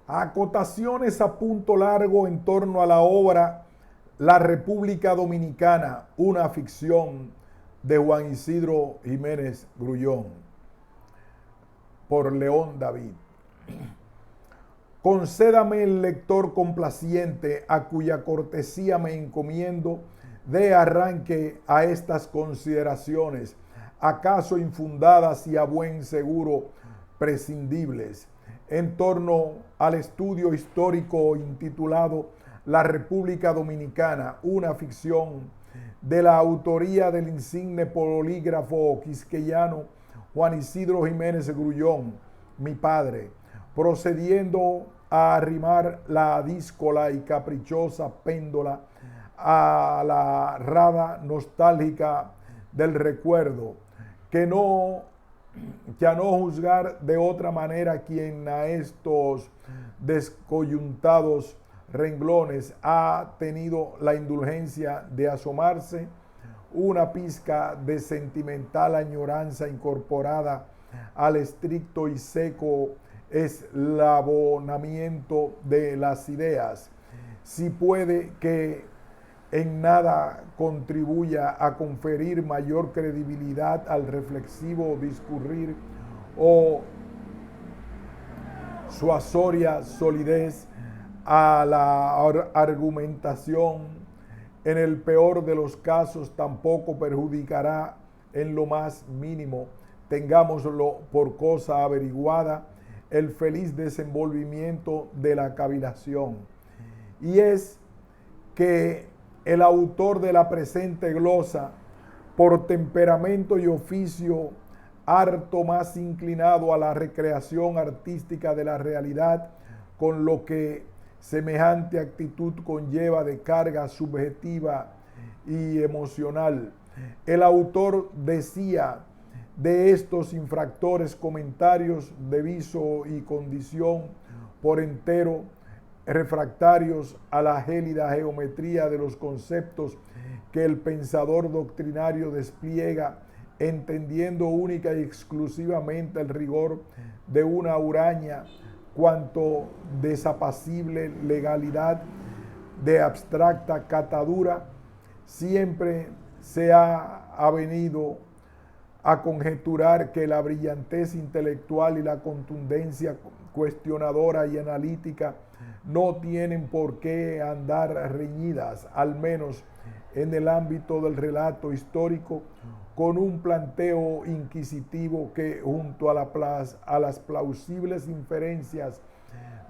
Acotaciones a punto largo en torno a la obra La República Dominicana, una ficción de Juan Isidro Jiménez Grullón, por León David. Concédame el lector complaciente a cuya cortesía me encomiendo de arranque a estas consideraciones, acaso infundadas y a buen seguro prescindibles, en torno al estudio histórico intitulado La República Dominicana, una ficción de la autoría del insigne polígrafo quisqueyano Juan Isidro Jiménez Grullón, mi padre, procediendo a arrimar la díscola y caprichosa péndola a la rada nostálgica del recuerdo, que a no juzgar de otra manera quien a estos descoyuntados renglones ha tenido la indulgencia de asomarse una pizca de sentimental añoranza incorporada al estricto y seco eslabonamiento de las ideas, si puede que en nada contribuya a conferir mayor credibilidad al reflexivo discurrir o suasoria solidez a la argumentación. En el peor de los casos tampoco perjudicará en lo más mínimo, tengámoslo por cosa averiguada, el feliz desenvolvimiento de la cavilación. Y es que el autor de la presente glosa, por temperamento y oficio, harto más inclinado a la recreación artística de la realidad, con lo que semejante actitud conlleva de carga subjetiva y emocional. El autor decía de estos infractores comentarios de viso y condición por entero refractarios a la gélida geometría de los conceptos que el pensador doctrinario despliega, entendiendo única y exclusivamente el rigor de una huraña, cuanto desapacible legalidad de abstracta catadura, siempre se ha avenido a conjeturar que la brillantez intelectual y la contundencia cuestionadora y analítica no tienen por qué andar reñidas, al menos en el ámbito del relato histórico, con un planteo inquisitivo que, junto a las plausibles inferencias,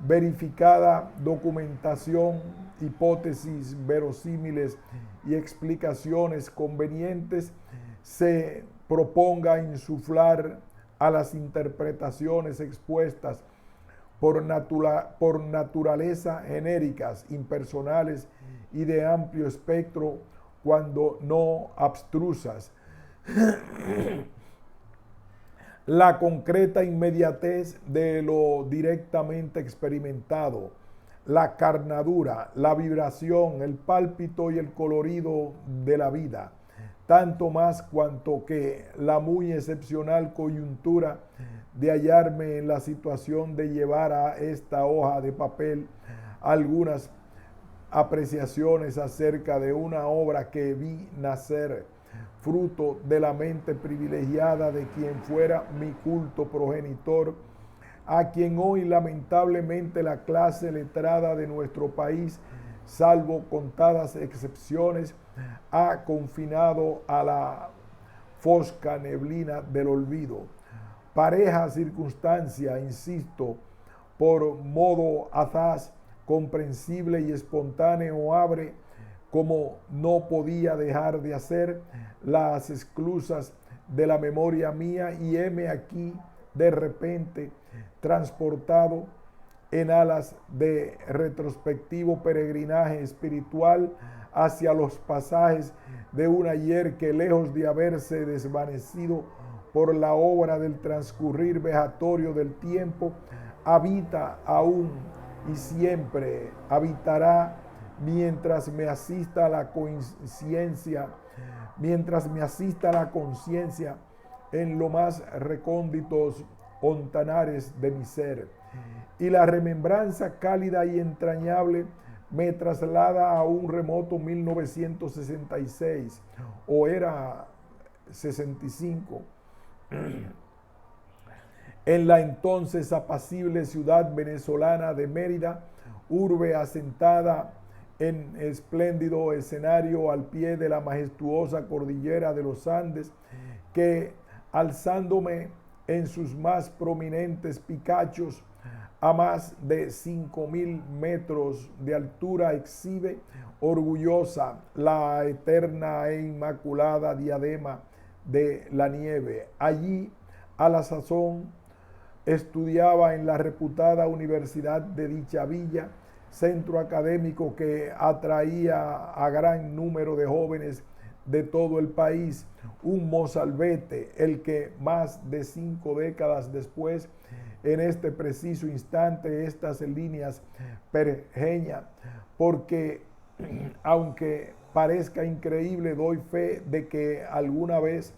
verificada documentación, hipótesis verosímiles y explicaciones convenientes, se proponga insuflar a las interpretaciones expuestas por naturaleza genéricas, impersonales y de amplio espectro, cuando no abstrusas, la concreta inmediatez de lo directamente experimentado, la carnadura, la vibración, el pálpito y el colorido de la vida, tanto más cuanto que la muy excepcional coyuntura de hallarme en la situación de llevar a esta hoja de papel algunas apreciaciones acerca de una obra que vi nacer, fruto de la mente privilegiada de quien fuera mi culto progenitor, a quien hoy lamentablemente la clase letrada de nuestro país, salvo contadas excepciones, ha confinado a la fosca neblina del olvido. Pareja circunstancia, insisto, por modo azaz, comprensible y espontáneo, abre, como no podía dejar de hacer, las esclusas de la memoria mía, y heme aquí de repente transportado en alas de retrospectivo peregrinaje espiritual hacia los pasajes de un ayer que, lejos de haberse desvanecido por la obra del transcurrir vejatorio del tiempo, habita aún y siempre habitará mientras me asista la conciencia, en lo más recónditos ontanares de mi ser. y la remembranza cálida y entrañable me traslada a un remoto 1966, o era 65, en la entonces apacible ciudad venezolana de Mérida, urbe asentada en espléndido escenario al pie de la majestuosa cordillera de los Andes, que alzándome en sus más prominentes picachos a más de 5.000 metros de altura, exhibe orgullosa la eterna e inmaculada diadema de la nieve. Allí, a la sazón, estudiaba en la reputada Universidad de dicha villa, centro académico que atraía a gran número de jóvenes de todo el país, un mozalbete, el que más de 5 décadas después, en este preciso instante, estas líneas pergeña, porque aunque parezca increíble, doy fe de que alguna vez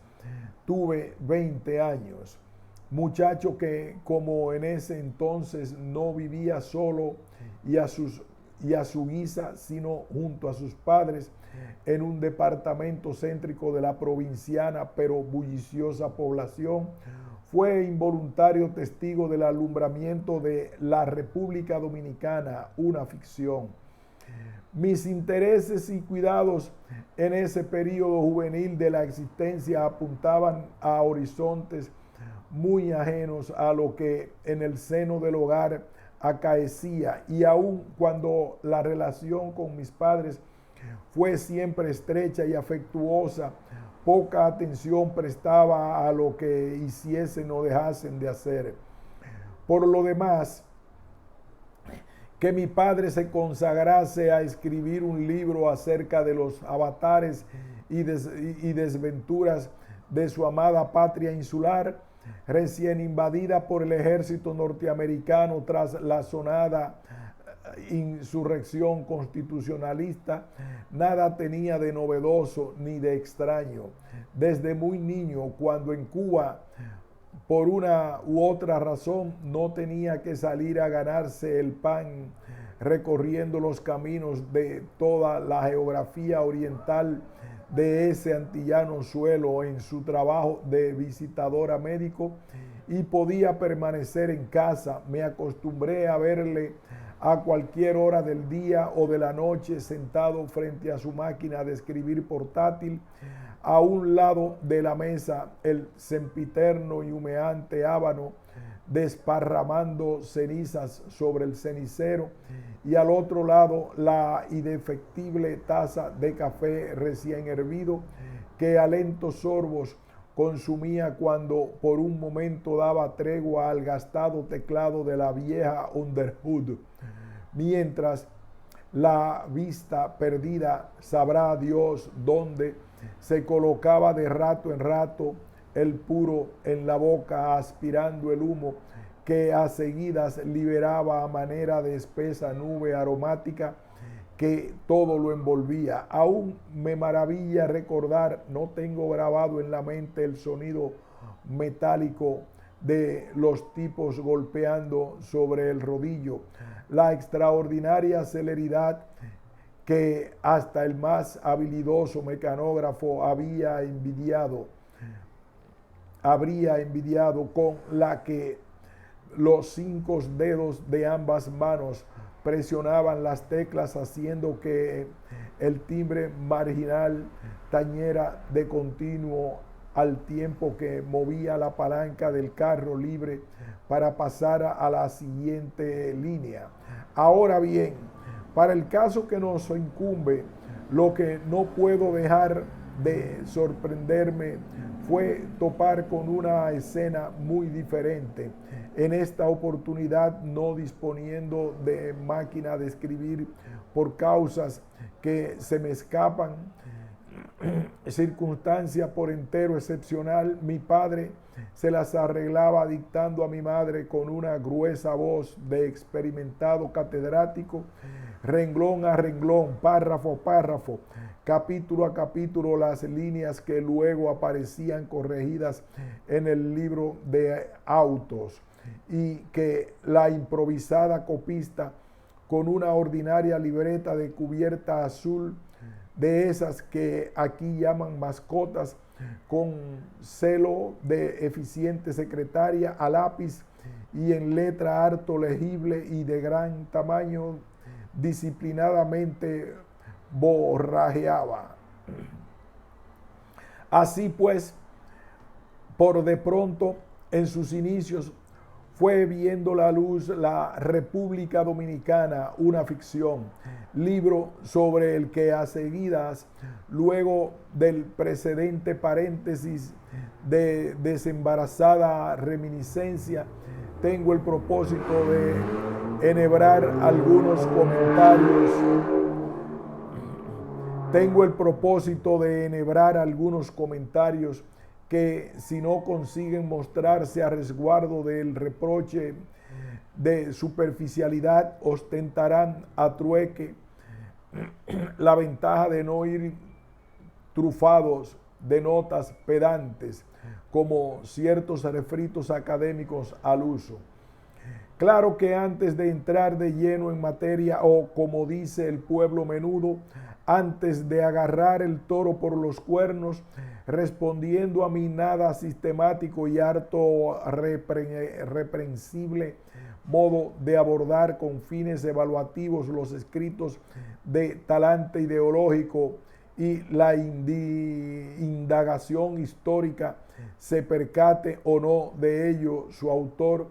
tuve 20 años. Muchacho que, como en ese entonces, no vivía solo y a su guisa, sino junto a sus padres, en un departamento céntrico de la provinciana pero bulliciosa población, fue involuntario testigo del alumbramiento de la República Dominicana, una ficción. Mis intereses y cuidados en ese periodo juvenil de la existencia apuntaban a horizontes muy ajenos a lo que en el seno del hogar acaecía, y aun cuando la relación con mis padres fue siempre estrecha y afectuosa, poca atención prestaba a lo que hiciesen o dejasen de hacer. Por lo demás, que mi padre se consagrase a escribir un libro acerca de los avatares y desventuras de su amada patria insular, recién invadida por el ejército norteamericano tras la sonada insurrección constitucionalista, nada tenía de novedoso ni de extraño. Desde muy niño, cuando en Cuba, por una u otra razón, no tenía que salir a ganarse el pan recorriendo los caminos de toda la geografía oriental de ese antillano suelo en su trabajo de visitadora médico, y podía permanecer en casa, me acostumbré a verle a cualquier hora del día o de la noche sentado frente a su máquina de escribir portátil, a un lado de la mesa el sempiterno y humeante habano desparramando cenizas sobre el cenicero, y al otro lado la indefectible taza de café recién hervido que a lentos sorbos consumía cuando por un momento daba tregua al gastado teclado de la vieja Underwood, mientras la vista perdida, sabrá Dios dónde, se colocaba de rato en rato el puro en la boca, aspirando el humo que a seguidas liberaba a manera de espesa nube aromática que todo lo envolvía. Aún me maravilla recordar, no tengo grabado en la mente el sonido metálico de los tipos golpeando sobre el rodillo, la extraordinaria celeridad que hasta el más habilidoso mecanógrafo habría envidiado con la que los 5 dedos de ambas manos presionaban las teclas, haciendo que el timbre marginal tañera de continuo al tiempo que movía la palanca del carro libre para pasar a la siguiente línea. Ahora bien, para el caso que nos incumbe, lo que no puedo dejar de sorprenderme fue topar con una escena muy diferente. En esta oportunidad, no disponiendo de máquina de escribir por causas que se me escapan, circunstancia por entero excepcional, mi padre se las arreglaba dictando a mi madre con una gruesa voz de experimentado catedrático, renglón a renglón, párrafo a párrafo, capítulo a capítulo, las líneas que luego aparecían corregidas en el libro de autos. y que la improvisada copista con una ordinaria libreta de cubierta azul, de esas que aquí llaman mascotas, con celo de eficiente secretaria a lápiz y en letra harto legible y de gran tamaño, disciplinadamente borrajeaba. Así pues, por de pronto, en sus inicios, fue viendo la luz la República Dominicana, una ficción, libro sobre el que a seguidas, luego del precedente paréntesis de desembarazada reminiscencia, tengo el propósito de enhebrar algunos comentarios. Que si no consiguen mostrarse a resguardo del reproche de superficialidad, ostentarán a trueque la ventaja de no ir trufados de notas pedantes, como ciertos refritos académicos al uso. Claro que antes de entrar de lleno en materia, o como dice el pueblo menudo, antes de agarrar el toro por los cuernos, respondiendo a mi nada sistemático y harto reprensible modo de abordar con fines evaluativos los escritos de talante ideológico y la indagación histórica, se percate o no de ello su autor,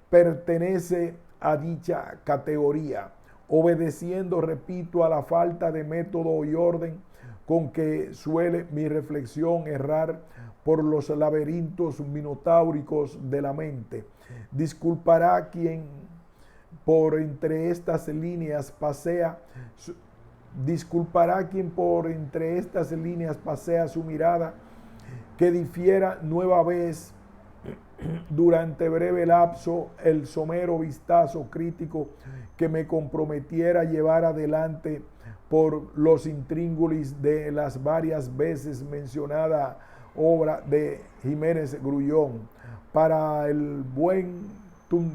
pertenece a dicha categoría, obedeciendo, repito, a la falta de método y orden con que suele mi reflexión errar por los laberintos minotáuricos de la mente. Disculpará quien por entre estas líneas pasea su mirada, que difiera nueva vez durante breve lapso el somero vistazo crítico que me comprometiera a llevar adelante por los intríngulis de las varias veces mencionada obra de Jiménez Grullón. Para el buen tum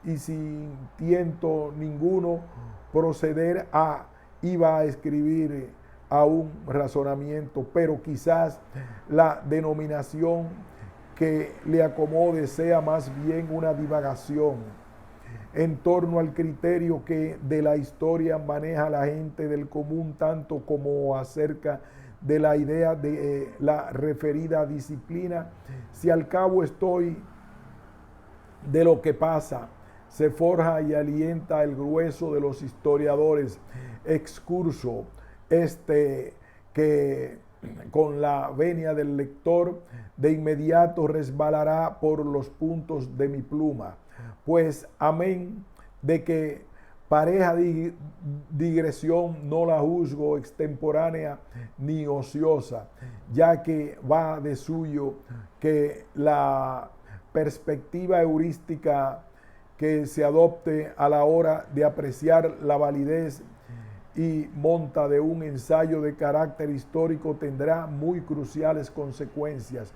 y sin tiento ninguno proceder iba a escribir a un razonamiento, pero quizás la denominación que le acomode sea más bien una divagación en torno al criterio que de la historia maneja la gente del común, tanto como acerca de la idea de la referida disciplina. Si al cabo estoy de lo que pasa, se forja y alienta el grueso de los historiadores excurso, que con la venia del lector de inmediato resbalará por los puntos de mi pluma, pues amén de que pareja digresión no la juzgo extemporánea ni ociosa, ya que va de suyo que la perspectiva heurística que se adopte a la hora de apreciar la validez y monta de un ensayo de carácter histórico tendrá muy cruciales consecuencias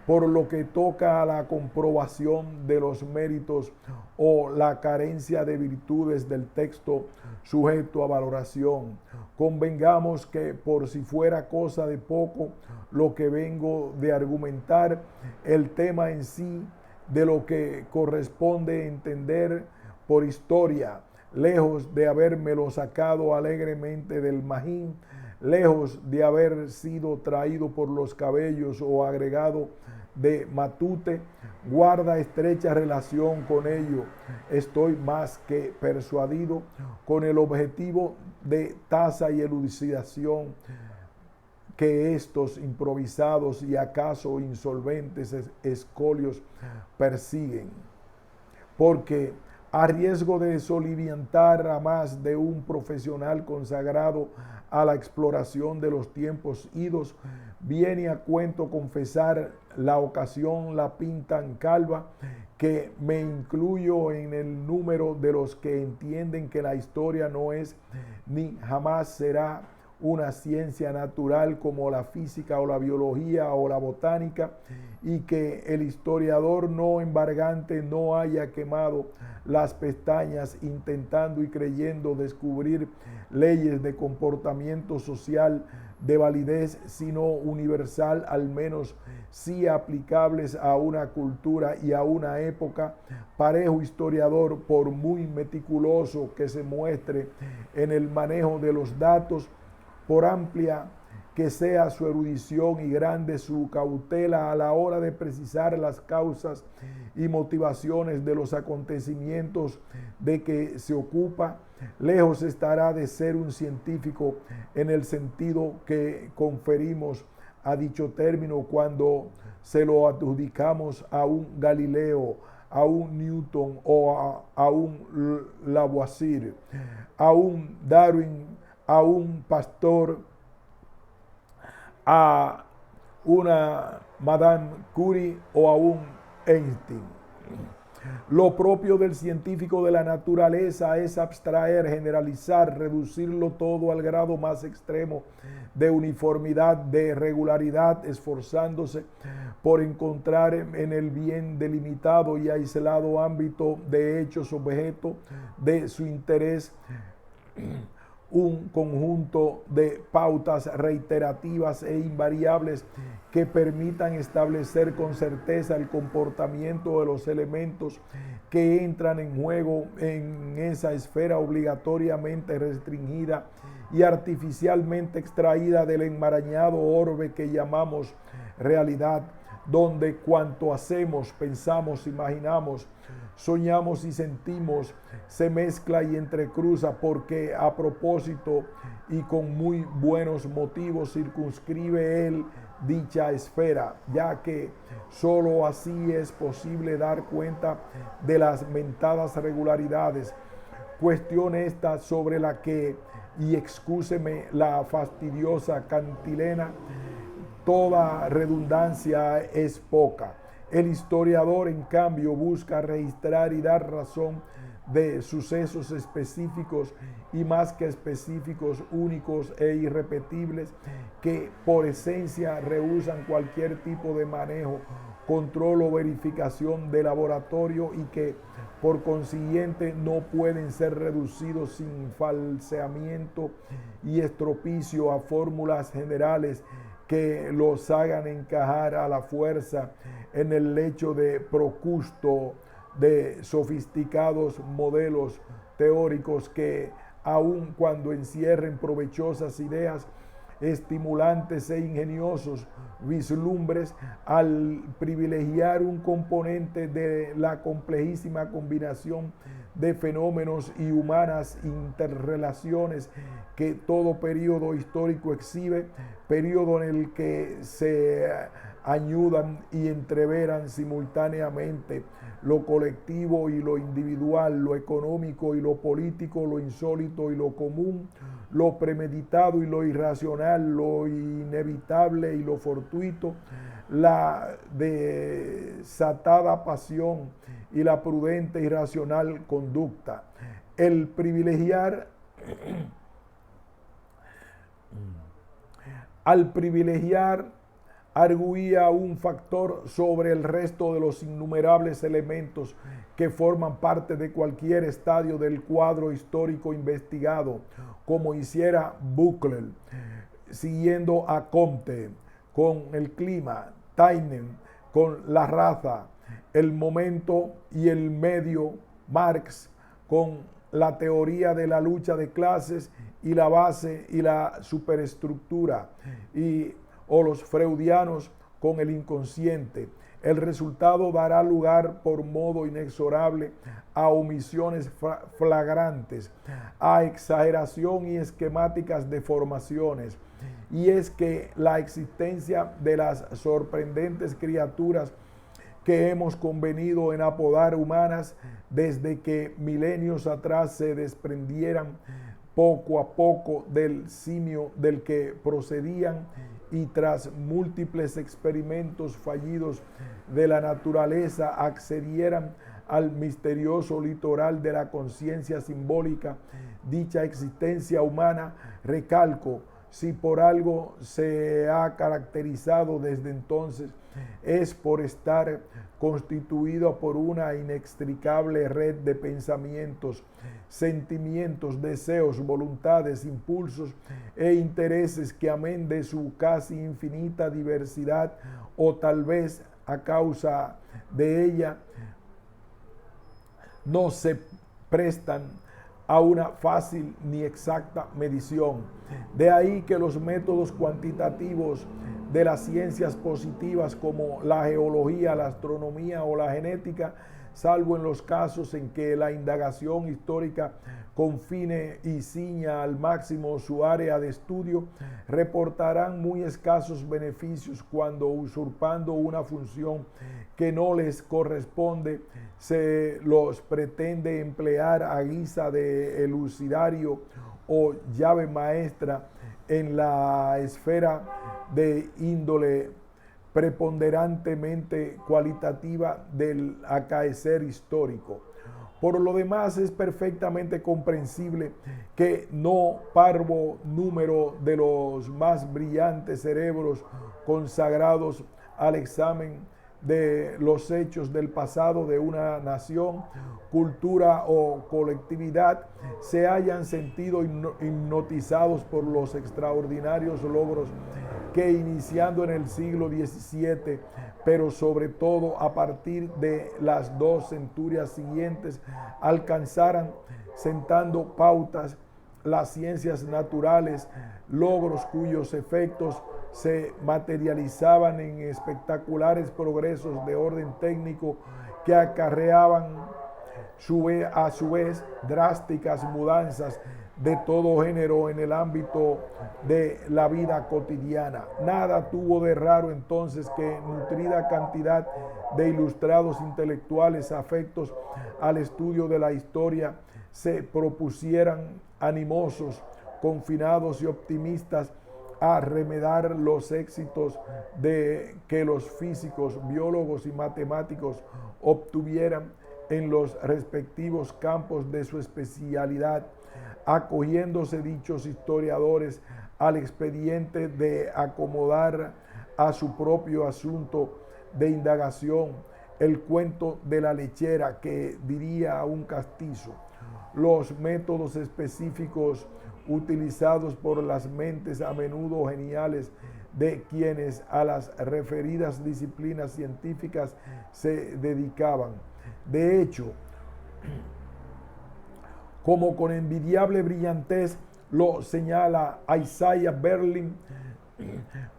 por lo que toca a la comprobación de los méritos o la carencia de virtudes del texto sujeto a valoración. Convengamos que, por si fuera cosa de poco lo que vengo de argumentar, el tema en sí de lo que corresponde entender por historia, lejos de habérmelo sacado alegremente del magín, lejos de haber sido traído por los cabellos o agregado de matute, guarda estrecha relación con ello. Estoy más que persuadido con el objetivo de tasa y elucidación que estos improvisados y acaso insolventes escolios persiguen, porque a riesgo de soliviantar a más de un profesional consagrado a la exploración de los tiempos idos, viene a cuento confesar la ocasión la pintan calva, que me incluyo en el número de los que entienden que la historia no es ni jamás será una ciencia natural como la física o la biología o la botánica, y que el historiador no embargante no haya quemado las pestañas intentando y creyendo descubrir leyes de comportamiento social de validez, sino universal, al menos sí aplicables a una cultura y a una época. Parejo historiador, por muy meticuloso que se muestre en el manejo de los datos, por amplia que sea su erudición y grande su cautela a la hora de precisar las causas y motivaciones de los acontecimientos de que se ocupa, lejos estará de ser un científico en el sentido que conferimos a dicho término cuando se lo adjudicamos a un Galileo, a un Newton o a un Lavoisier, a un Darwin, a un Pasteur, a una Madame Curie o a un Einstein. Lo propio del científico de la naturaleza es abstraer, generalizar, reducirlo todo al grado más extremo de uniformidad, de regularidad, esforzándose por encontrar en el bien delimitado y aislado ámbito de hechos objeto de su interés un conjunto de pautas reiterativas e invariables que permitan establecer con certeza el comportamiento de los elementos que entran en juego en esa esfera obligatoriamente restringida y artificialmente extraída del enmarañado orbe que llamamos realidad, donde cuanto hacemos, pensamos, imaginamos, soñamos y sentimos se mezcla y entrecruza, porque a propósito y con muy buenos motivos circunscribe él dicha esfera, ya que sólo así es posible dar cuenta de las mentadas regularidades. Cuestión esta sobre la que, y excúseme la fastidiosa cantilena, toda redundancia es poca. El historiador, en cambio, busca registrar y dar razón de sucesos específicos y más que específicos, únicos e irrepetibles, que por esencia rehúsan cualquier tipo de manejo, control o verificación de laboratorio y que por consiguiente no pueden ser reducidos sin falseamiento y estropicio a fórmulas generales que los hagan encajar a la fuerza en el lecho de Procusto de sofisticados modelos teóricos que, aun cuando encierren provechosas ideas, estimulantes e ingeniosos vislumbres, al privilegiar un componente de la complejísima combinación de fenómenos y humanas interrelaciones que todo periodo histórico exhibe, periodo en el que se añudan y entreveran simultáneamente lo colectivo y lo individual, lo económico y lo político, lo insólito y lo común, lo premeditado y lo irracional, lo inevitable y lo fortuito, la desatada pasión y la prudente y racional conducta. El privilegiar al privilegiar arguía un factor sobre el resto de los innumerables elementos que forman parte de cualquier estadio del cuadro histórico investigado, como hiciera Buckle, siguiendo a Comte, con el clima, Taine, con la raza, el momento y el medio, Marx, con la teoría de la lucha de clases y la base y la superestructura, o los freudianos con el inconsciente. El resultado dará lugar por modo inexorable a omisiones flagrantes, a exageración y esquemáticas deformaciones. Y es que la existencia de las sorprendentes criaturas que hemos convenido en apodar humanas desde que milenios atrás se desprendieran poco a poco del simio del que procedían y tras múltiples experimentos fallidos de la naturaleza accedieran al misterioso litoral de la conciencia simbólica. Dicha existencia humana, recalco, si por algo se ha caracterizado desde entonces, es por estar constituido por una inextricable red de pensamientos, sentimientos, deseos, voluntades, impulsos e intereses que, amén de su casi infinita diversidad, o tal vez a causa de ella, no se prestan a una fácil ni exacta medición. De ahí que los métodos cuantitativos de las ciencias positivas como la geología, la astronomía o la genética, salvo en los casos en que la indagación histórica confine y ciña al máximo su área de estudio, reportarán muy escasos beneficios cuando, usurpando una función que no les corresponde, se los pretende emplear a guisa de elucidario o llave maestra en la esfera de índole preponderantemente cualitativa del acaecer histórico. Por lo demás, es perfectamente comprensible que no parvo número de los más brillantes cerebros consagrados al examen de los hechos del pasado de una nación, cultura o colectividad se hayan sentido hipnotizados por los extraordinarios logros que, iniciando en el siglo XVII, pero sobre todo a partir de las 2 centurias siguientes, alcanzaran, sentando pautas, las ciencias naturales, logros cuyos efectos se materializaban en espectaculares progresos de orden técnico que acarreaban a su vez drásticas mudanzas de todo género en el ámbito de la vida cotidiana. Nada tuvo de raro entonces que nutrida cantidad de ilustrados intelectuales afectos al estudio de la historia se propusieran animosos, confinados y optimistas a remedar los éxitos de que los físicos, biólogos y matemáticos obtuvieran en los respectivos campos de su especialidad, acogiéndose dichos historiadores al expediente de acomodar a su propio asunto de indagación el cuento de la lechera, que diría un castizo. Los métodos específicos utilizados por las mentes a menudo geniales de quienes a las referidas disciplinas científicas se dedicaban. De hecho, como con envidiable brillantez lo señala Isaiah Berlin,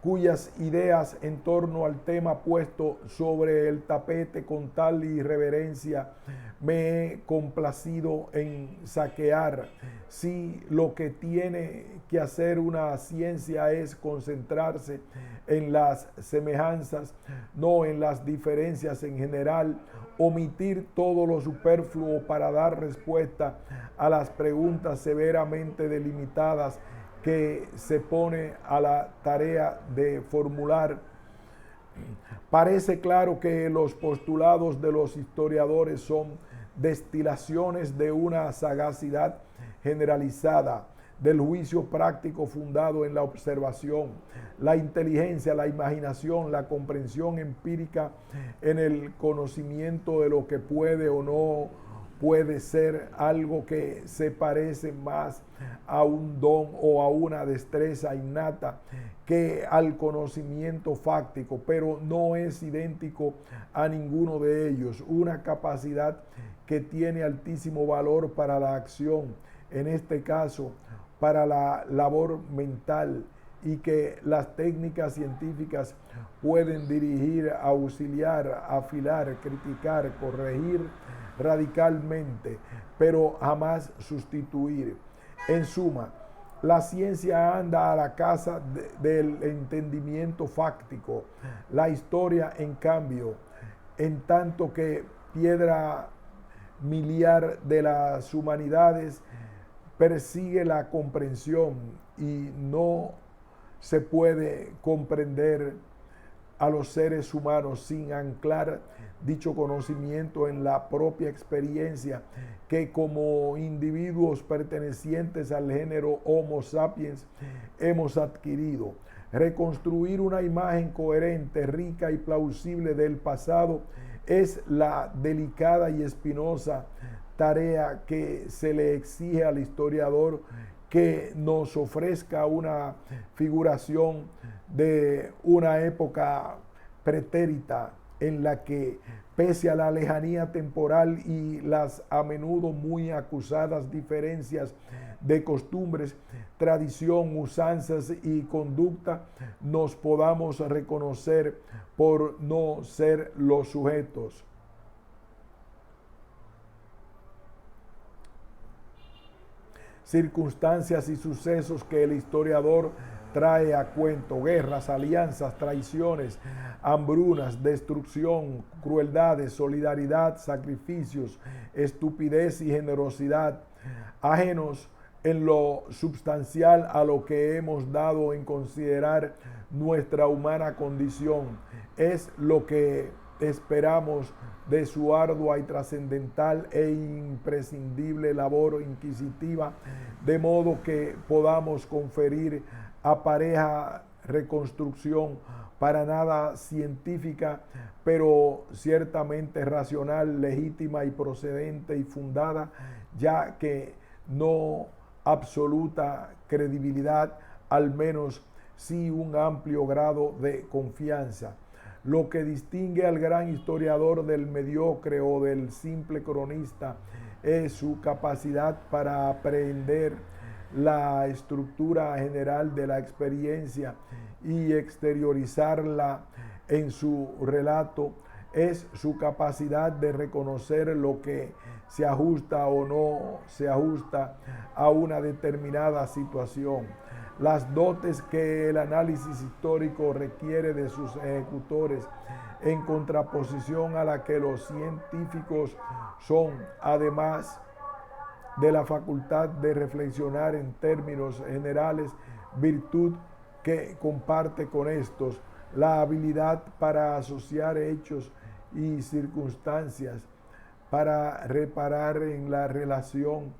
cuyas ideas en torno al tema puesto sobre el tapete con tal irreverencia me he complacido en saquear. Si lo que tiene que hacer una ciencia es concentrarse en las semejanzas, no en las diferencias en general, omitir todo lo superfluo para dar respuesta a las preguntas severamente delimitadas que se pone a la tarea de formular, parece claro que los postulados de los historiadores son destilaciones de una sagacidad generalizada, del juicio práctico fundado en la observación, la inteligencia, la imaginación, la comprensión empírica en el conocimiento de lo que puede o no puede ser, algo que se parece más a un don o a una destreza innata que al conocimiento fáctico, pero no es idéntico a ninguno de ellos. Una capacidad que tiene altísimo valor para la acción, en este caso para la labor mental, y que las técnicas científicas pueden dirigir, auxiliar, afilar, criticar, corregir radicalmente, pero jamás sustituir. En suma, la ciencia anda a la caza del entendimiento fáctico, la historia, en cambio, en tanto que piedra miliar de las humanidades, persigue la comprensión, y no se puede comprender a los seres humanos sin anclar dicho conocimiento en la propia experiencia que como individuos pertenecientes al género Homo sapiens hemos adquirido. Reconstruir una imagen coherente, rica y plausible del pasado es la delicada y espinosa tarea que se le exige al historiador, que nos ofrezca una figuración de una época pretérita en la que, pese a la lejanía temporal y las a menudo muy acusadas diferencias de costumbres, tradición, usanzas y conducta, nos podamos reconocer por no ser los sujetos. Circunstancias y sucesos que el historiador trae a cuento: guerras, alianzas, traiciones, hambrunas, destrucción, crueldades, solidaridad, sacrificios, estupidez y generosidad, ajenos en lo substancial a lo que hemos dado en considerar nuestra humana condición. Es lo que esperamos de su ardua y trascendental e imprescindible labor inquisitiva, de modo que podamos conferir a pareja reconstrucción, para nada científica, pero ciertamente racional, legítima y procedente y fundada, ya que no absoluta credibilidad, al menos sí un amplio grado de confianza. Lo que distingue al gran historiador del mediocre o del simple cronista es su capacidad para aprehender la estructura general de la experiencia y exteriorizarla en su relato. Es su capacidad de reconocer lo que se ajusta o no se ajusta a una determinada situación. Las dotes que el análisis histórico requiere de sus ejecutores, en contraposición a la que los científicos son, además de la facultad de reflexionar en términos generales, virtud que comparte con estos, la habilidad para asociar hechos y circunstancias, para reparar en la relación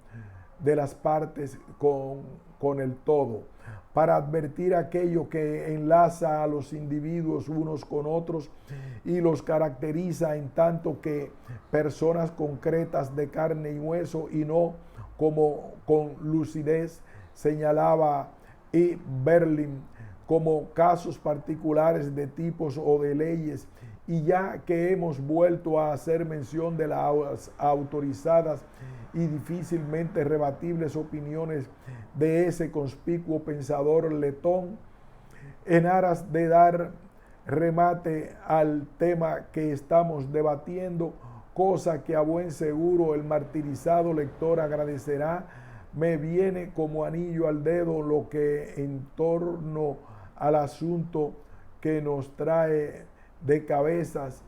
de las partes con el todo, para advertir aquello que enlaza a los individuos unos con otros y los caracteriza en tanto que personas concretas de carne y hueso, y no, como con lucidez señalaba E. Berlin, como casos particulares de tipos o de leyes. Y ya que hemos vuelto a hacer mención de las autorizadas y difícilmente rebatibles opiniones de ese conspicuo pensador letón, en aras de dar remate al tema que estamos debatiendo, cosa que a buen seguro el martirizado lector agradecerá, me viene como anillo al dedo lo que en torno al asunto que nos trae de cabezas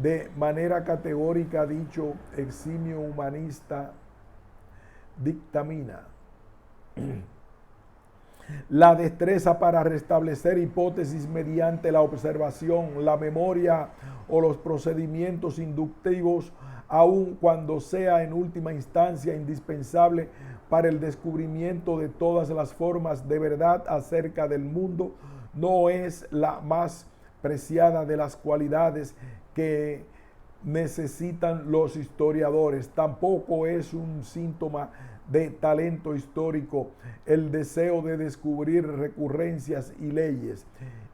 de manera categórica dicho eximio humanista dictamina. La destreza para restablecer hipótesis mediante la observación, la memoria o los procedimientos inductivos, aun cuando sea en última instancia indispensable para el descubrimiento de todas las formas de verdad acerca del mundo, no es la más preciada de las cualidades que necesitan los historiadores. Tampoco es un síntoma de talento histórico el deseo de descubrir recurrencias y leyes.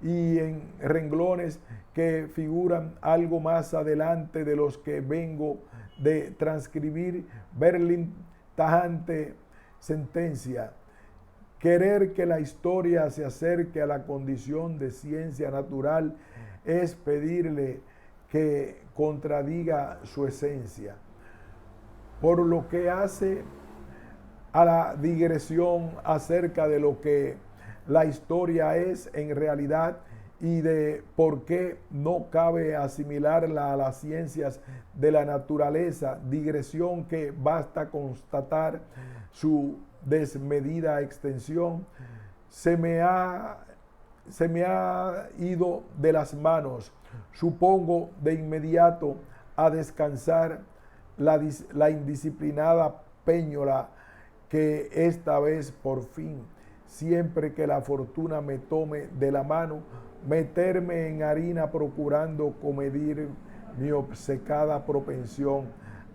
Y en renglones que figuran algo más adelante de los que vengo de transcribir, Berlin tajante sentencia: querer que la historia se acerque a la condición de ciencia natural es pedirle que contradiga su esencia. Por lo que hace a la digresión acerca de lo que la historia es en realidad y de por qué no cabe asimilarla a las ciencias de la naturaleza, digresión que basta constatar su desmedida extensión, se me ha se me ha ido de las manos. Supongo de inmediato a descansar la indisciplinada péñola que esta vez por fin, siempre que la fortuna me tome de la mano, meterme en harina procurando comedir mi obcecada propensión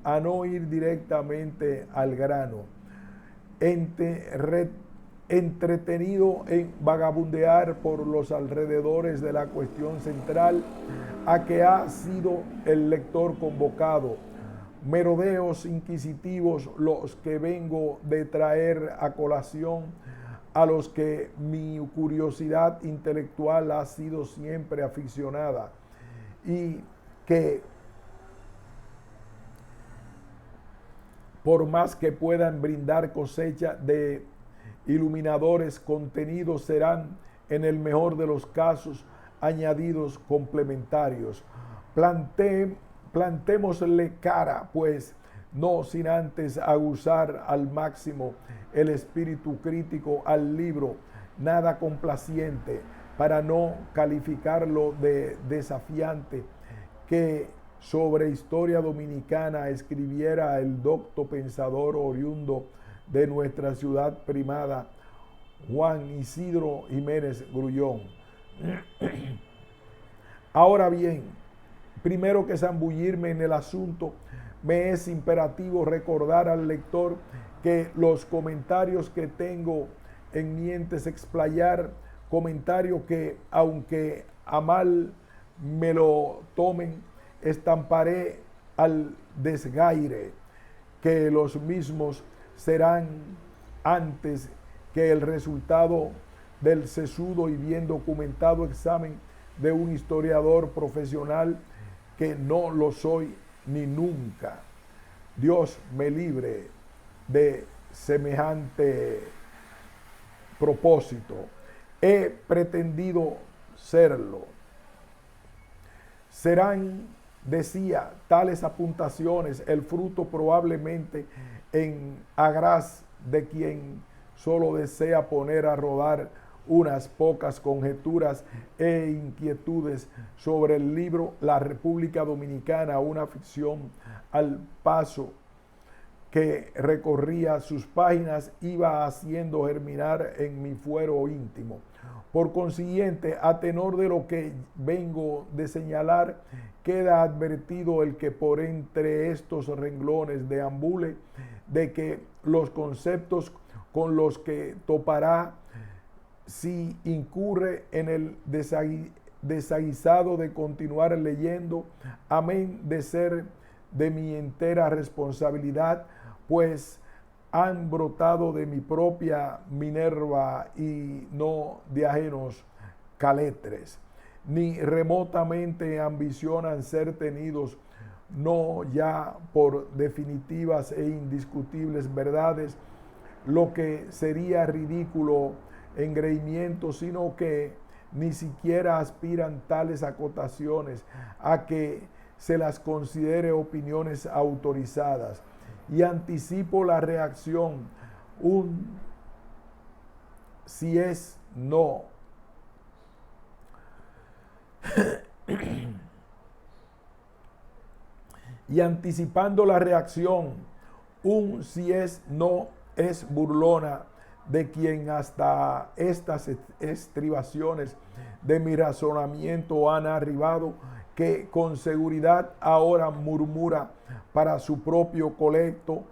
a no ir directamente al grano, entretenido en vagabundear por los alrededores de la cuestión central a que ha sido el lector convocado. Merodeos inquisitivos los que vengo de traer a colación, a los que mi curiosidad intelectual ha sido siempre aficionada y que, por más que puedan brindar cosecha de iluminadores contenidos, serán en el mejor de los casos añadidos complementarios. Plantémosle cara, pues, no sin antes aguzar al máximo el espíritu crítico al libro, nada complaciente, para no calificarlo de desafiante, que sobre historia dominicana escribiera el docto pensador oriundo de nuestra ciudad primada, Juan Isidro Jiménez Grullón. Ahora bien, primero que zambullirme en el asunto, me es imperativo recordar al lector que los comentarios que tengo en mientes explayar, comentario que, aunque a mal me lo tomen, estamparé al desgaire, que los mismos serán antes que el resultado del sesudo y bien documentado examen de un historiador profesional, que no lo soy ni nunca. Dios me libre de semejante propósito. He pretendido serlo. Serán, decía, tales apuntaciones el fruto probablemente en agraz de quien solo desea poner a rodar unas pocas conjeturas e inquietudes sobre el libro La República Dominicana, una ficción al paso que recorría sus páginas iba haciendo germinar en mi fuero íntimo. Por consiguiente, a tenor de lo que vengo de señalar, queda advertido el que por entre estos renglones deambule, de que los conceptos con los que topará, si incurre en el desaguisado de continuar leyendo, amén de ser de mi entera responsabilidad, pues han brotado de mi propia Minerva y no de ajenos caletres, ni remotamente ambicionan ser tenidos no ya por definitivas e indiscutibles verdades, lo que sería ridículo engreimiento, sino que ni siquiera aspiran tales acotaciones a que se las considere opiniones autorizadas. Y anticipo la reacción, un si es no. Y anticipando la reacción, un si es no es burlona de quien hasta estas estribaciones de mi razonamiento han arribado, que con seguridad ahora murmura para su propio colecto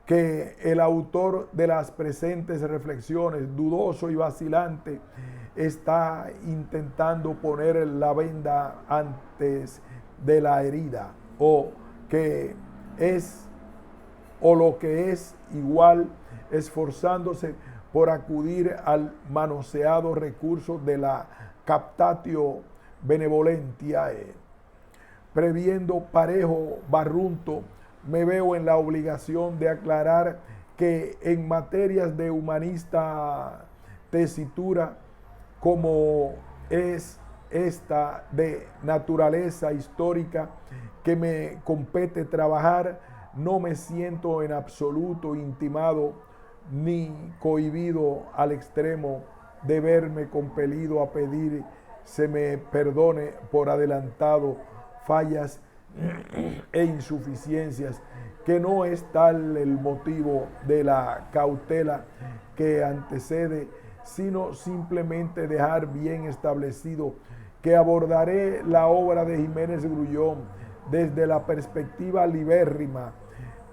que el autor de las presentes reflexiones, dudoso y vacilante, está intentando poner la venda antes de la herida, o lo que es igual, esforzándose por acudir al manoseado recurso de la captatio benevolentiae. Previendo parejo barrunto, me veo en la obligación de aclarar que en materias de humanista tesitura, como es esta de naturaleza histórica que me compete trabajar, no me siento en absoluto intimado ni cohibido al extremo de verme compelido a pedir se me perdone por adelantado fallas e insuficiencias, que no es tal el motivo de la cautela que antecede, sino simplemente dejar bien establecido que abordaré la obra de Jiménez Grullón desde la perspectiva libérrima,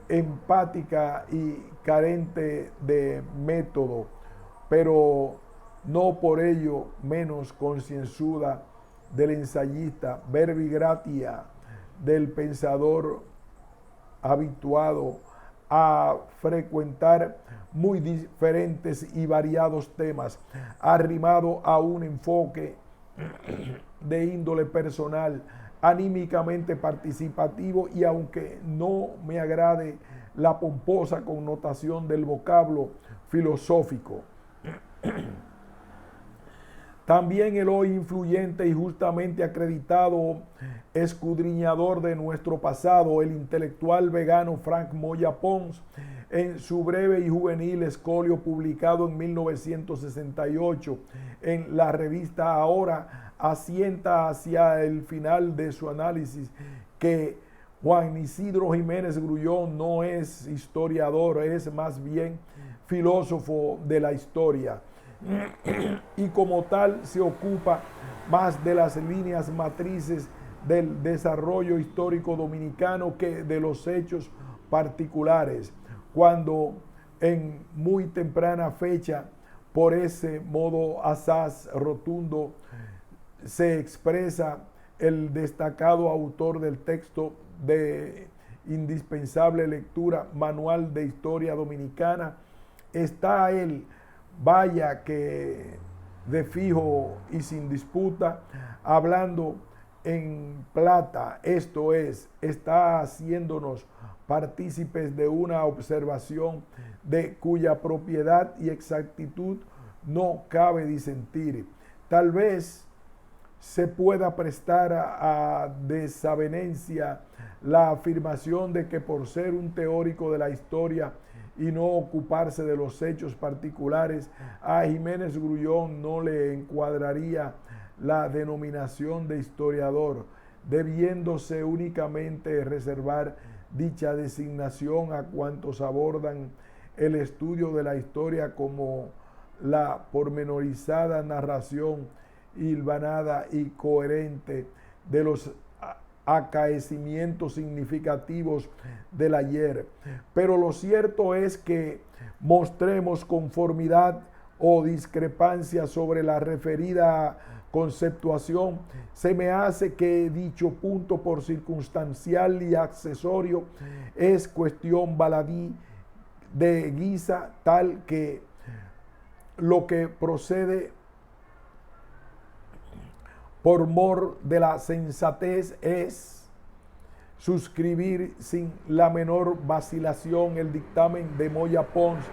empática y carente de método, pero no por ello menos concienzuda del ensayista, verbi gratia del pensador habituado a frecuentar muy diferentes y variados temas, arrimado a un enfoque de índole personal, anímicamente participativo, y aunque no me agrade la pomposa connotación del vocablo filosófico, también el hoy influyente y justamente acreditado escudriñador de nuestro pasado, el intelectual vegano Frank Moya Pons, en su breve y juvenil escolio publicado en 1968 en la revista Ahora, asienta hacia el final de su análisis que Juan Isidro Jiménez Grullón no es historiador, es más bien filósofo de la historia, y como tal se ocupa más de las líneas matrices del desarrollo histórico dominicano que de los hechos particulares, cuando en muy temprana fecha, por ese modo asaz rotundo, se expresa el destacado autor del texto de indispensable lectura, Manual de Historia Dominicana. Está él, vaya que de fijo y sin disputa, hablando en plata, esto es, está haciéndonos partícipes de una observación de cuya propiedad y exactitud no cabe disentir. Tal vez se pueda prestar a desavenencia la afirmación de que por ser un teórico de la historia y no ocuparse de los hechos particulares, a Jiménez Grullón no le encuadraría la denominación de historiador, debiéndose únicamente reservar dicha designación a cuantos abordan el estudio de la historia como la pormenorizada narración hilvanada y coherente de los acaecimientos significativos del ayer. Pero lo cierto es que mostremos conformidad o discrepancia sobre la referida conceptuación, se me hace que dicho punto, por circunstancial y accesorio, es cuestión baladí de guisa tal que lo que procede por mor de la sensatez es suscribir sin la menor vacilación el dictamen de Moya Pons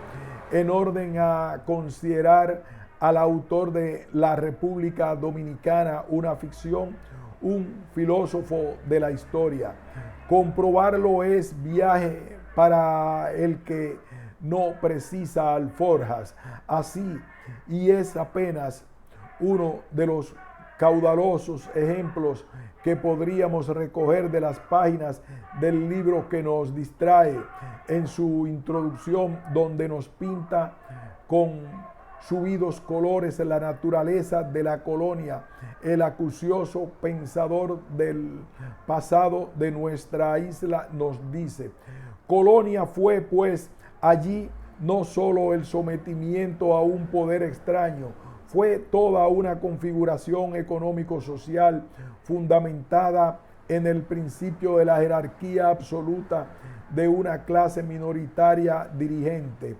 en orden a considerar al autor de La República Dominicana una ficción, un filósofo de la historia. Comprobarlo es viaje para el que no precisa alforjas. Así, y es apenas uno de los caudalosos ejemplos que podríamos recoger de las páginas del libro que nos distrae en su introducción, donde nos pinta con subidos colores la naturaleza de la colonia, el acucioso pensador del pasado de nuestra isla nos dice: colonia fue pues allí no solo el sometimiento a un poder extraño, fue toda una configuración económico-social fundamentada en el principio de la jerarquía absoluta de una clase minoritaria dirigente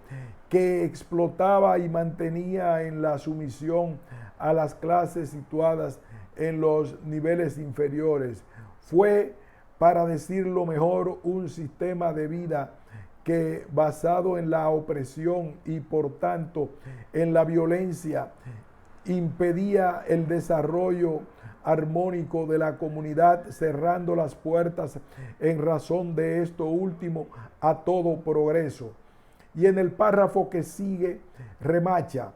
que explotaba y mantenía en la sumisión a las clases situadas en los niveles inferiores. Fue, para decirlo mejor, un sistema de vida que, basado en la opresión y por tanto en la violencia, impedía el desarrollo armónico de la comunidad, cerrando las puertas en razón de esto último a todo progreso. Y en el párrafo que sigue remacha: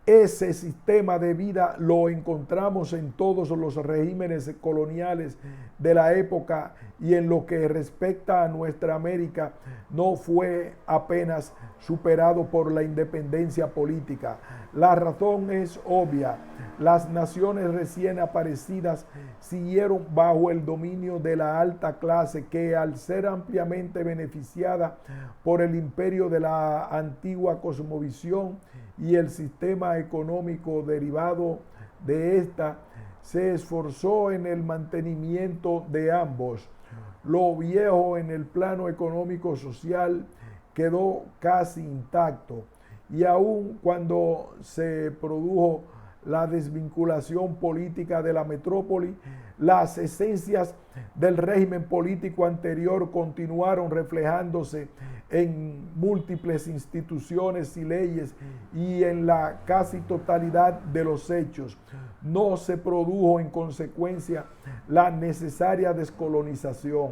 ese sistema de vida lo encontramos en todos los regímenes coloniales de la época, y en lo que respecta a nuestra América no fue apenas superado por la independencia política. La razón es obvia. Las naciones recién aparecidas siguieron bajo el dominio de la alta clase, que al ser ampliamente beneficiada por el imperio de la antigua cosmovisión y el sistema económico derivado de esta, se esforzó en el mantenimiento de ambos. Lo viejo en el plano económico social quedó casi intacto, y aun cuando se produjo la desvinculación política de la metrópoli, las esencias del régimen político anterior continuaron reflejándose en múltiples instituciones y leyes y en la casi totalidad de los hechos. No se produjo en consecuencia la necesaria descolonización.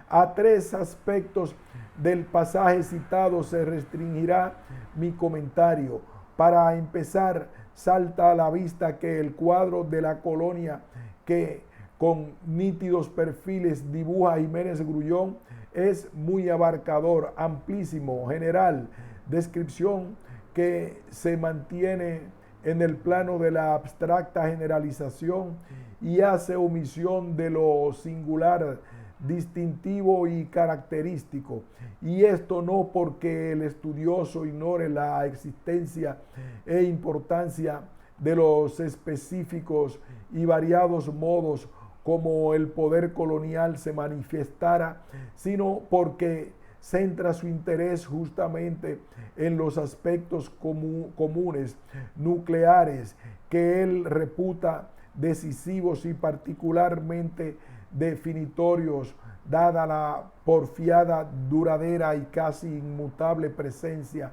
A tres aspectos del pasaje citado se restringirá mi comentario. Para empezar, salta a la vista que el cuadro de la colonia que con nítidos perfiles dibuja Jiménez Grullón es muy abarcador, amplísimo, general, descripción que se mantiene en el plano de la abstracta generalización y hace omisión de lo singular, distintivo y característico. Y esto no porque el estudioso ignore la existencia e importancia de los específicos y variados modos como el poder colonial se manifestara, sino porque centra su interés justamente en los aspectos comunes, nucleares, que él reputa decisivos y particularmente definitorios, dada la porfiada, duradera y casi inmutable presencia.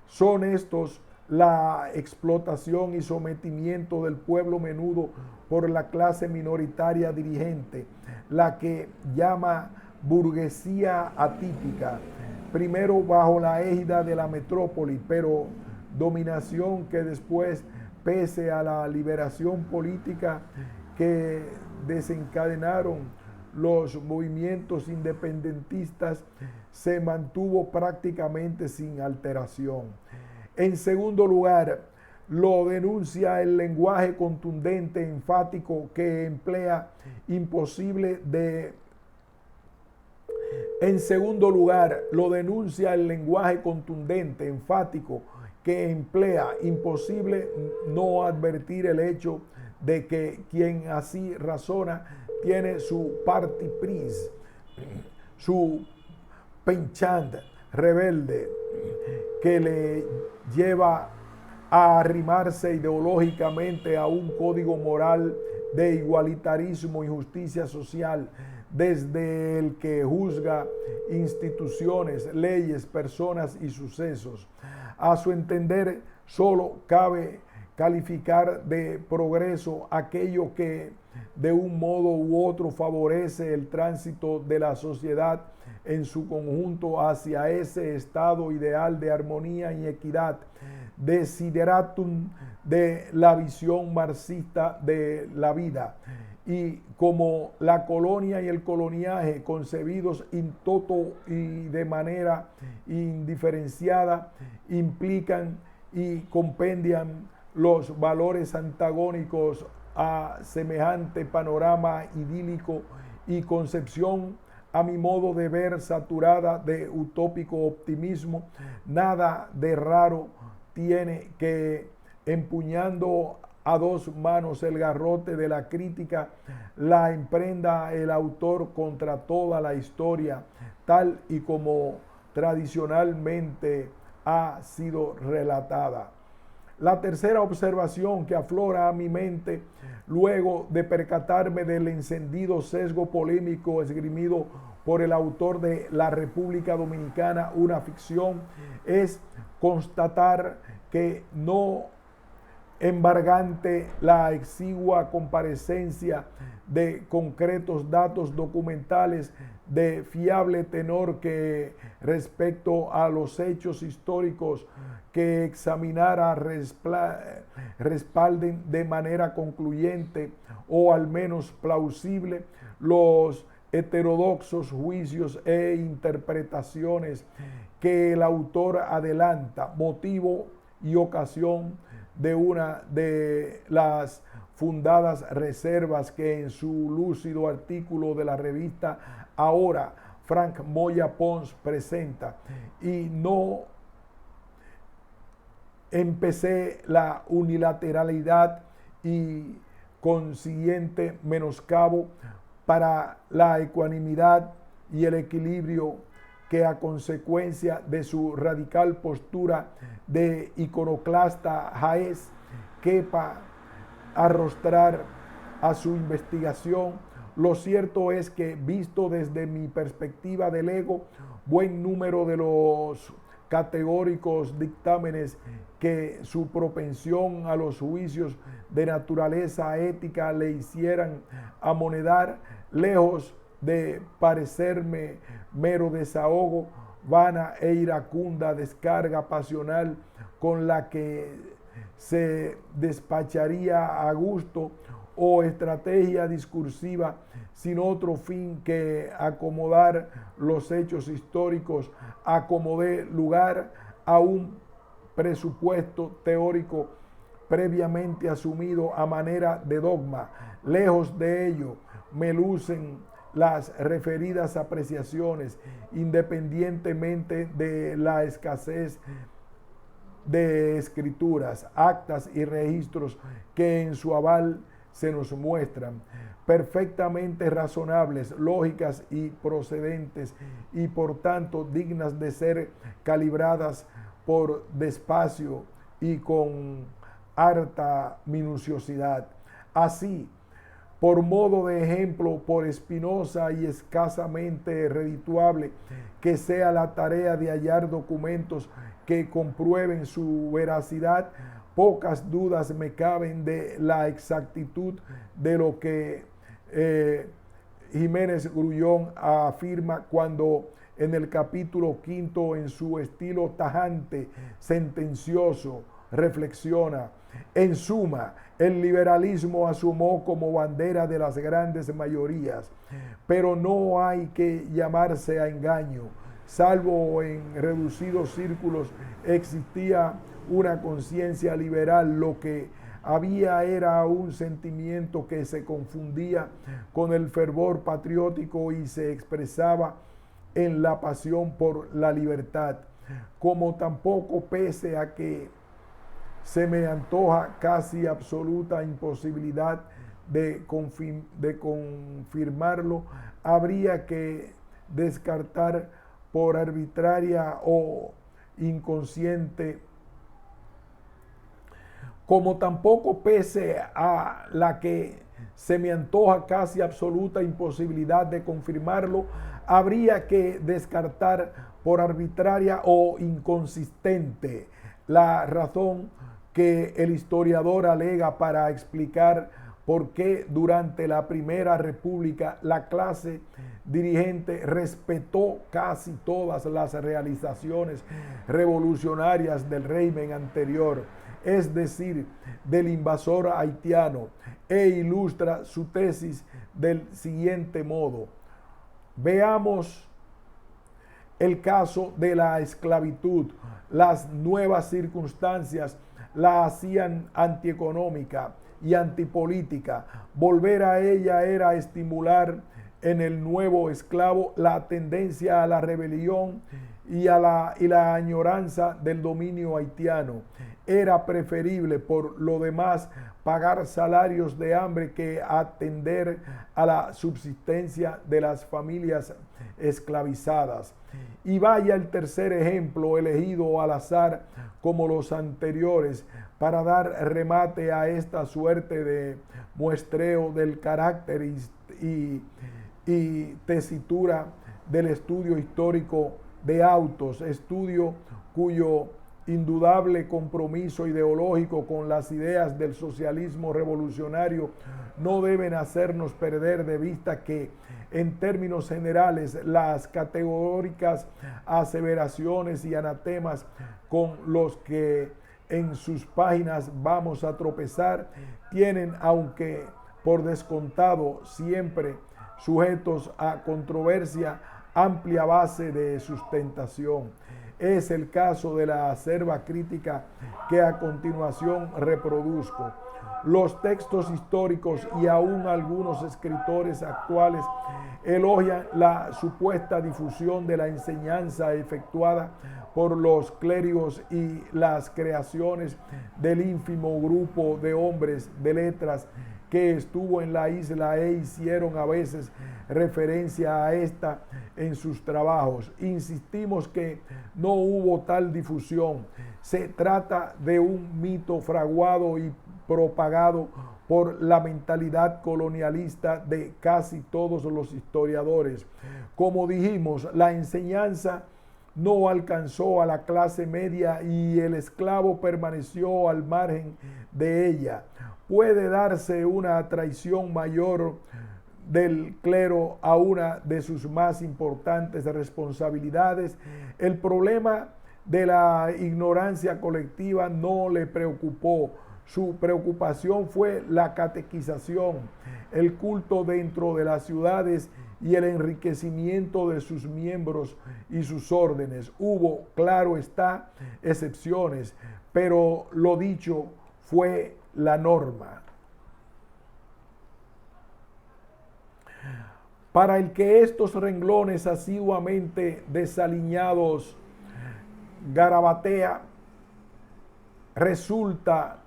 Son estos la explotación y sometimiento del pueblo menudo por la clase minoritaria dirigente, la que llama burguesía atípica, primero bajo la égida de la metrópoli, pero dominación que después, pese a la liberación política que desencadenaron los movimientos independentistas, se mantuvo prácticamente sin alteración. En segundo lugar, lo denuncia el lenguaje contundente, enfático que emplea imposible de... En segundo lugar, lo denuncia el lenguaje contundente, enfático que emplea imposible no advertir el hecho de que quien así razona tiene su parti pris, su penchant rebelde, que le lleva a arrimarse ideológicamente a un código moral de igualitarismo y justicia social, desde el que juzga instituciones, leyes, personas y sucesos. A su entender, solo cabe calificar de progreso aquello que de un modo u otro favorece el tránsito de la sociedad en su conjunto hacia ese estado ideal de armonía y equidad, desideratum de la visión marxista de la vida. Y como la colonia y el coloniaje, concebidos in toto y de manera indiferenciada, implican y compendian los valores antagónicos a semejante panorama idílico y concepción, a mi modo de ver, saturada de utópico optimismo, nada de raro tiene que, empuñando a dos manos el garrote de la crítica, la emprenda el autor contra toda la historia, tal y como tradicionalmente ha sido relatada. La tercera observación que aflora a mi mente, luego de percatarme del encendido sesgo polémico esgrimido por el autor de La República Dominicana, una ficción, es constatar que no embargante la exigua comparecencia de concretos datos documentales de fiable tenor que respecto a los hechos históricos que examinara respalden de manera concluyente o al menos plausible los heterodoxos juicios e interpretaciones que el autor adelanta, motivo y ocasión de una de las fundadas reservas que en su lúcido artículo de la revista Ahora Frank Moya Pons presenta, y no empecé la unilateralidad y consiguiente menoscabo para la ecuanimidad y el equilibrio que a consecuencia de su radical postura de iconoclasta jaez quepa arrostrar a su investigación. Lo cierto es que, visto desde mi perspectiva del ego, buen número de los categóricos dictámenes que su propensión a los juicios de naturaleza ética le hicieran amonedar, lejos de parecerme mero desahogo, vana e iracunda descarga pasional con la que se despacharía a gusto, o estrategia discursiva sin otro fin que acomodar los hechos históricos a como dé lugar a un presupuesto teórico previamente asumido a manera de dogma. Lejos de ello, me lucen las referidas apreciaciones, independientemente de la escasez de escrituras, actas y registros que en su aval se nos muestran, perfectamente razonables, lógicas y procedentes, y por tanto dignas de ser calibradas por despacio y con harta minuciosidad. Así, por modo de ejemplo, por espinosa y escasamente redituable que sea la tarea de hallar documentos que comprueben su veracidad, pocas dudas me caben de la exactitud de lo que Jiménez Grullón afirma cuando en el capítulo 5, en su estilo tajante, sentencioso, reflexiona: en suma, el liberalismo asumó como bandera de las grandes mayorías, pero no hay que llamarse a engaño. Salvo en reducidos círculos existía una conciencia liberal, lo que había era un sentimiento que se confundía con el fervor patriótico y se expresaba en la pasión por la libertad. Como tampoco, pese a que se me antoja casi absoluta imposibilidad de confirmarlo, habría que descartar por arbitraria o inconsciente, como tampoco, pese a la que se me antoja casi absoluta imposibilidad de confirmarlo, habría que descartar por arbitraria o inconsistente la razón que el historiador alega para explicar por qué durante la Primera República la clase dirigente respetó casi todas las realizaciones revolucionarias del régimen anterior, es decir, del invasor haitiano, e ilustra su tesis del siguiente modo. Veamos el caso de la esclavitud. Las nuevas circunstancias la hacían antieconómica y antipolítica. Volver a ella era estimular en el nuevo esclavo la tendencia a la rebelión y la añoranza del dominio haitiano. Era preferible, por lo demás, pagar salarios de hambre que atender a la subsistencia de las familias esclavizadas. Y vaya el tercer ejemplo, elegido al azar como los anteriores, para dar remate a esta suerte de muestreo del carácter y tesitura del estudio histórico de autos, estudio cuyo indudable compromiso ideológico con las ideas del socialismo revolucionario no deben hacernos perder de vista que, en términos generales, las categóricas aseveraciones y anatemas con los que en sus páginas vamos a tropezar tienen, aunque por descontado, siempre sujetos a controversia, amplia base de sustentación. Es el caso de la acerba crítica que a continuación reproduzco. Los textos históricos y aún algunos escritores actuales elogian la supuesta difusión de la enseñanza efectuada por los clérigos y las creaciones del ínfimo grupo de hombres de letras que estuvo en la isla e hicieron a veces referencia a esta en sus trabajos. Insistimos que no hubo tal difusión. Se trata de un mito fraguado y propagado por la mentalidad colonialista de casi todos los historiadores. Como dijimos, la enseñanza no alcanzó a la clase media y el esclavo permaneció al margen de ella. Puede darse una traición mayor del clero a una de sus más importantes responsabilidades. El problema de la ignorancia colectiva no le preocupó. Su preocupación fue la catequización, el culto dentro de las ciudades y el enriquecimiento de sus miembros y sus órdenes. Hubo, claro está, excepciones, pero lo dicho fue la norma. Para el que estos renglones asiduamente desaliñados garabatea, resulta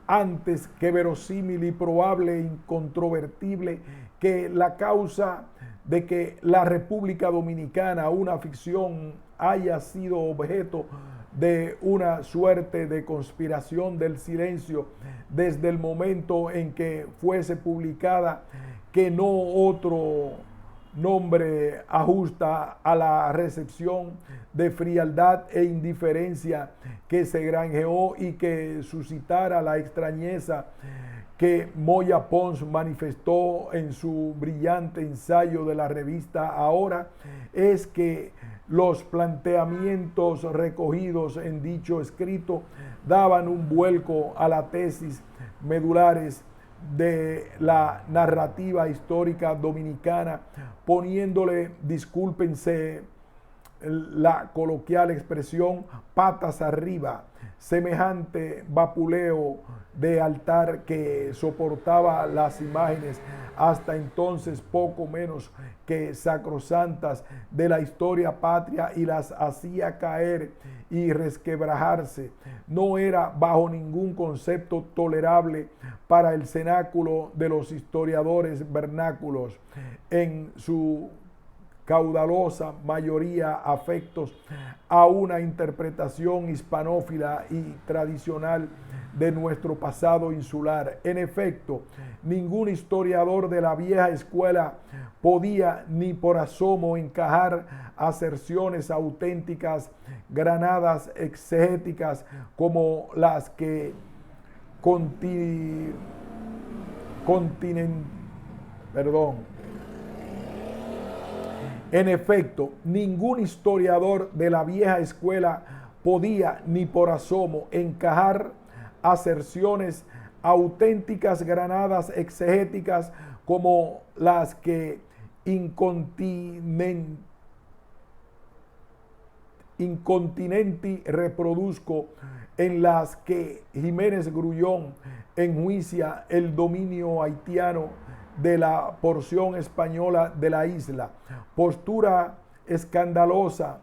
antes que verosímil y probable e incontrovertible que la causa de que la República Dominicana, una ficción, haya sido objeto de una suerte de conspiración del silencio desde el momento en que fuese publicada, que no otro nombre ajusta a la recepción de frialdad e indiferencia que se granjeó y que suscitara la extrañeza que Moya Pons manifestó en su brillante ensayo de la revista Ahora, es que los planteamientos recogidos en dicho escrito daban un vuelco a la tesis medulares de la narrativa histórica dominicana, poniéndole, discúlpense la coloquial expresión, patas arriba, semejante vapuleo de altar que soportaba las imágenes hasta entonces poco menos que sacrosantas de la historia patria y las hacía caer y resquebrajarse. No era bajo ningún concepto tolerable para el cenáculo de los historiadores vernáculos, en su caudalosa mayoría afectos a una interpretación hispanófila y tradicional de nuestro pasado insular. En efecto, ningún historiador de la vieja escuela podía ni por asomo encajar aserciones auténticas, granadas exegéticas como las que En efecto, ningún historiador de la vieja escuela podía ni por asomo encajar aserciones auténticas, granadas exegéticas como las que incontinenti reproduzco, en las que Jiménez Grullón enjuicia el dominio haitiano de la porción española de la isla. Postura escandalosa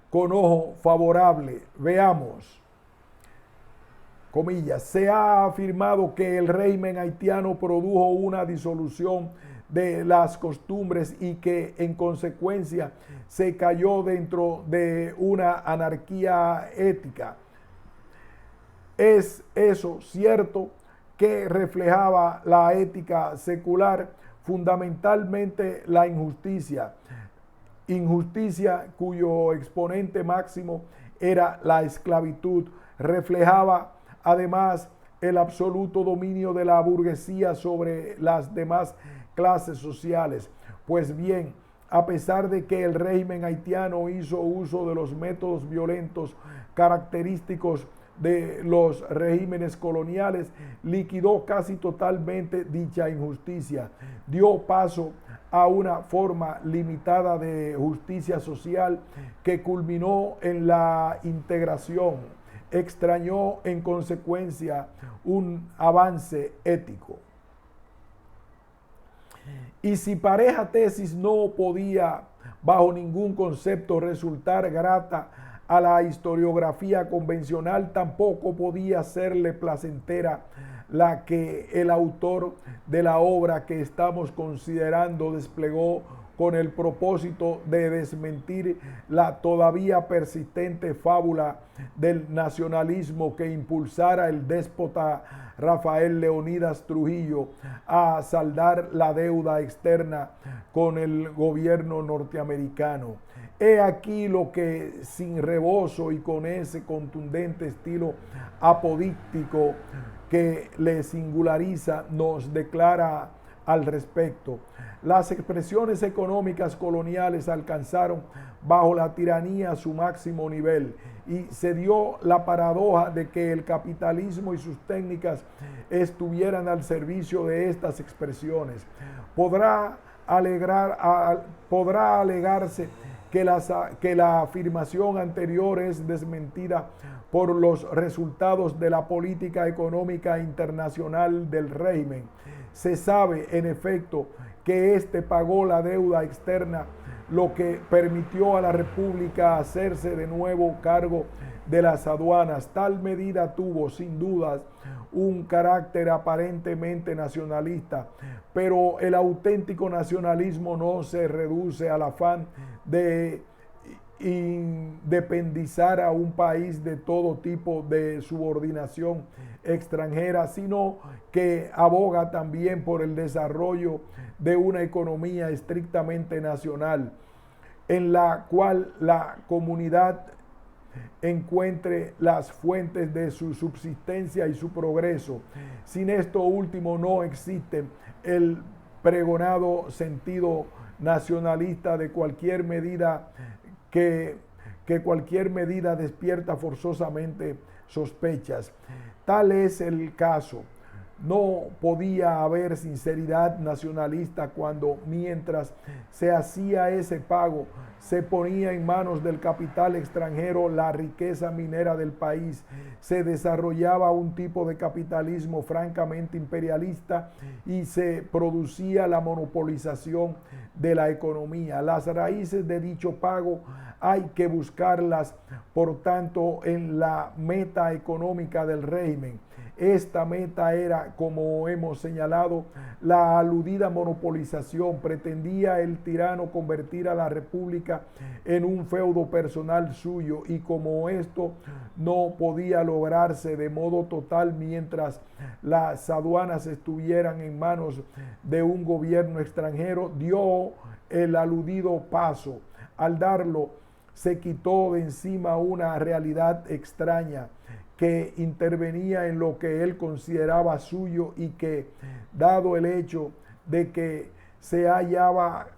con ojo favorable. Veamos. Comillas, se ha afirmado que el régimen haitiano produjo una disolución de las costumbres y que en consecuencia se cayó dentro de una anarquía ética. ¿Es eso cierto? Que reflejaba la ética secular, fundamentalmente la injusticia, injusticia cuyo exponente máximo era la esclavitud, reflejaba además el absoluto dominio de la burguesía sobre las demás clases sociales. Pues bien, a pesar de que el régimen haitiano hizo uso de los métodos violentos característicos de los regímenes coloniales, liquidó casi totalmente dicha injusticia, dio paso a una forma limitada de justicia social que culminó en la integración, extrañó en consecuencia un avance ético. Y si pareja tesis no podía bajo ningún concepto resultar grata a la historiografía convencional, tampoco podía serle placentera la que el autor de la obra que estamos considerando desplegó con el propósito de desmentir la todavía persistente fábula del nacionalismo que impulsara el déspota Rafael Leónidas Trujillo a saldar la deuda externa con el gobierno norteamericano. He aquí lo que sin rebozo y con ese contundente estilo apodíctico que le singulariza nos declara al respecto. Las expresiones económicas coloniales alcanzaron bajo la tiranía su máximo nivel y se dio la paradoja de que el capitalismo y sus técnicas estuvieran al servicio de estas expresiones. Podrá alegarse que la afirmación anterior es desmentida por los resultados de la política económica internacional del régimen. Se sabe, en efecto, que éste pagó la deuda externa, lo que permitió a la República hacerse de nuevo cargo de las aduanas. Tal medida tuvo, sin dudas, un carácter aparentemente nacionalista, pero el auténtico nacionalismo no se reduce al afán de independizar a un país de todo tipo de subordinación extranjera, sino que aboga también por el desarrollo de una economía estrictamente nacional, en la cual la comunidad encuentre las fuentes de su subsistencia y su progreso. Sin esto último no existe el pregonado sentido nacionalista de cualquier medida que cualquier medida despierta forzosamente sospechas. Tal es el caso. No podía haber sinceridad nacionalista cuando, mientras se hacía ese pago, se ponía en manos del capital extranjero la riqueza minera del país, se desarrollaba un tipo de capitalismo francamente imperialista y se producía la monopolización de la economía. Las raíces de dicho pago hay que buscarlas, por tanto, en la meta económica del régimen. Esta meta era, como hemos señalado, la aludida monopolización. Pretendía el tirano convertir a la República en un feudo personal suyo, y como esto no podía lograrse de modo total mientras las aduanas estuvieran en manos de un gobierno extranjero, dio el aludido paso. Al darlo, se quitó de encima una realidad extraña que intervenía en lo que él consideraba suyo y que, dado el hecho de que se hallaba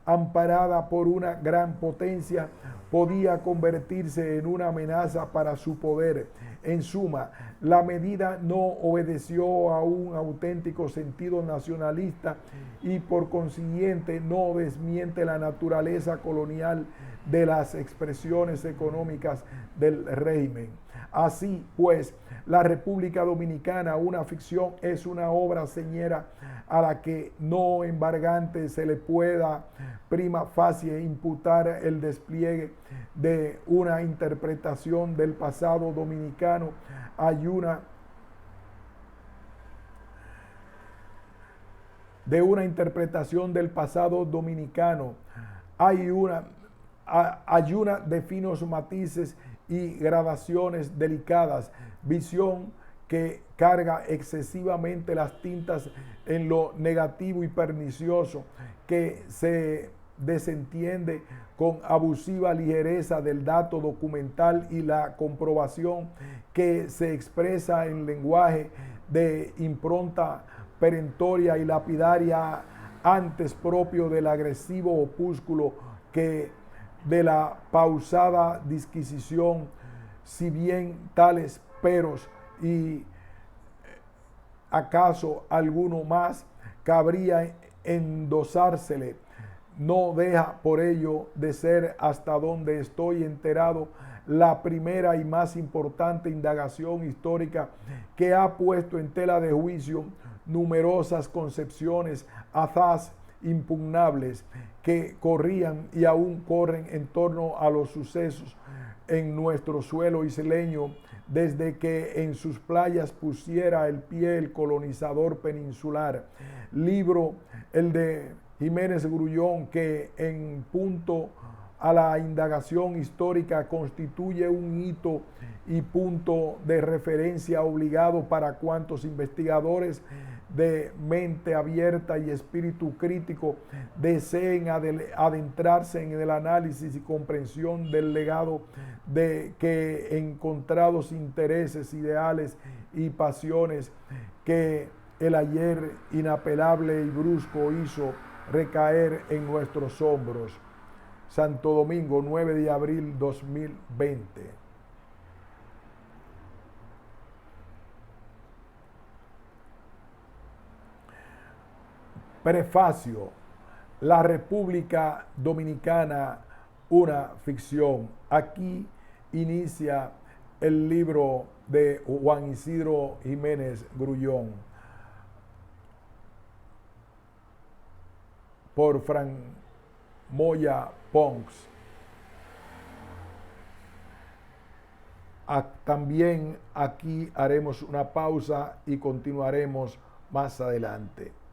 amparada por una gran potencia, podía convertirse en una amenaza para su poder. En suma, la medida no obedeció a un auténtico sentido nacionalista y por consiguiente no desmiente la naturaleza colonial de las expresiones económicas del régimen. Así pues, la República Dominicana, una ficción, es una obra señera a la que no embargante se le pueda prima facie imputar el despliegue de una interpretación del pasado dominicano. Hay una de finos matices y gradaciones delicadas, visión que carga excesivamente las tintas en lo negativo y pernicioso, que se desentiende con abusiva ligereza del dato documental y la comprobación que se expresa en lenguaje de impronta perentoria y lapidaria antes propio del agresivo opúsculo que de la pausada disquisición, si bien tales peros y acaso alguno más cabría endosársele, no deja por ello de ser, hasta donde estoy enterado, la primera y más importante indagación histórica que ha puesto en tela de juicio numerosas concepciones azaz impugnables que corrían y aún corren en torno a los sucesos en nuestro suelo isleño desde que en sus playas pusiera el pie el colonizador peninsular. Libro el de Jiménez Grullón, que en punto a la indagación histórica constituye un hito y punto de referencia obligado para cuantos investigadores de mente abierta y espíritu crítico deseen adentrarse en el análisis y comprensión del legado de que encontrados intereses, ideales y pasiones que el ayer inapelable y brusco hizo recaer en nuestros hombros. Santo Domingo, 9 de abril 2020. Prefacio. La República Dominicana, una ficción. Aquí inicia el libro de Juan Isidro Jiménez Grullón por Fran Moya Pons. También aquí haremos una pausa y continuaremos más adelante.